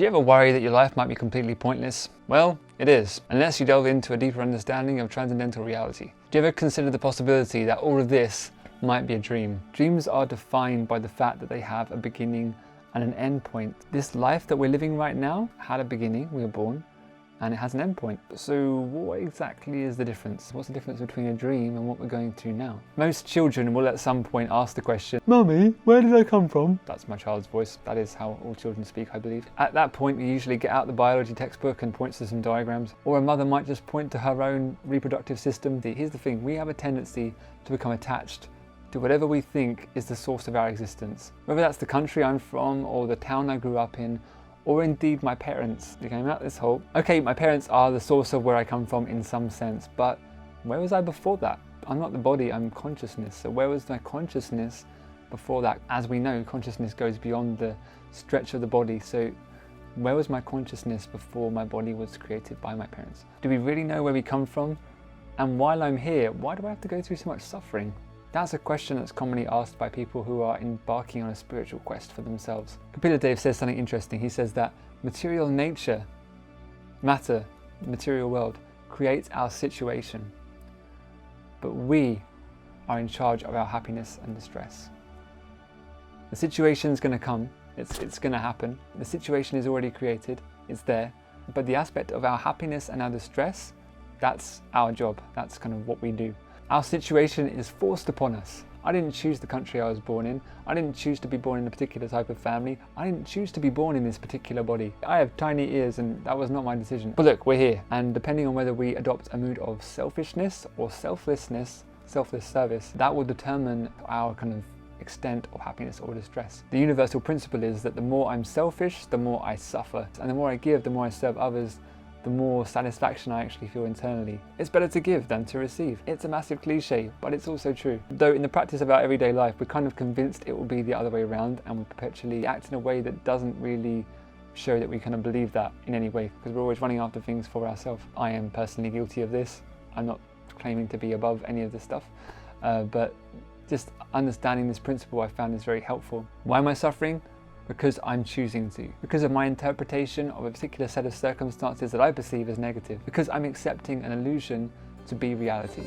Do you ever worry that your life might be completely pointless? Well, it is, unless you delve into a deeper understanding of transcendental reality. Do you ever consider the possibility that all of this might be a dream? Dreams are defined by the fact that they have a beginning and an end point. This life that we're living right now had a beginning, we were born, and it has an end point. So what exactly is the difference? What's the difference between a dream and what we're going through now? Most children will at some point ask the question, "Mummy, where did I come from?" That's my child's voice. That is how all children speak, I believe. At that point, we usually get out the biology textbook and point to some diagrams, or a mother might just point to her own reproductive system. Here's the thing, we have a tendency to become attached to whatever we think is the source of our existence. Whether that's the country I'm from, or the town I grew up in, or indeed my parents. They came out this whole, okay, my parents are the source of where I come from in some sense, but where was I before that? I'm not the body, I'm consciousness. So where was my consciousness before that? As we know, consciousness goes beyond the stretch of the body. So where was my consciousness before my body was created by my parents? Do we really know where we come from? And while I'm here, why do I have to go through so much suffering? That's a question that's commonly asked by people who are embarking on a spiritual quest for themselves. Kapila Dev says something interesting. He says that material nature, matter, the material world, creates our situation, but we are in charge of our happiness and distress. The situation's going to come, it's going to happen. The situation is already created, it's there, but the aspect of our happiness and our distress, that's our job, that's kind of what we do. Our situation is forced upon us. I didn't choose the country I was born in. I didn't choose to be born in a particular type of family. I didn't choose to be born in this particular body. I have tiny ears and that was not my decision. But look, we're here. And depending on whether we adopt a mood of selfishness or selflessness, selfless service, that will determine our kind of extent of happiness or distress. The universal principle is that the more I'm selfish, the more I suffer. And the more I give, the more I serve others, the more satisfaction I actually feel internally. It's better to give than to receive. It's a massive cliche, but it's also true. Though in the practice of our everyday life, we're kind of convinced it will be the other way around, and we perpetually act in a way that doesn't really show that we kind of believe that in any way, because we're always running after things for ourselves. I am personally guilty of this. I'm not claiming to be above any of this stuff, but just understanding this principle I found is very helpful. Why am I suffering? Because I'm choosing to. Because of my interpretation of a particular set of circumstances that I perceive as negative. Because I'm accepting an illusion to be reality.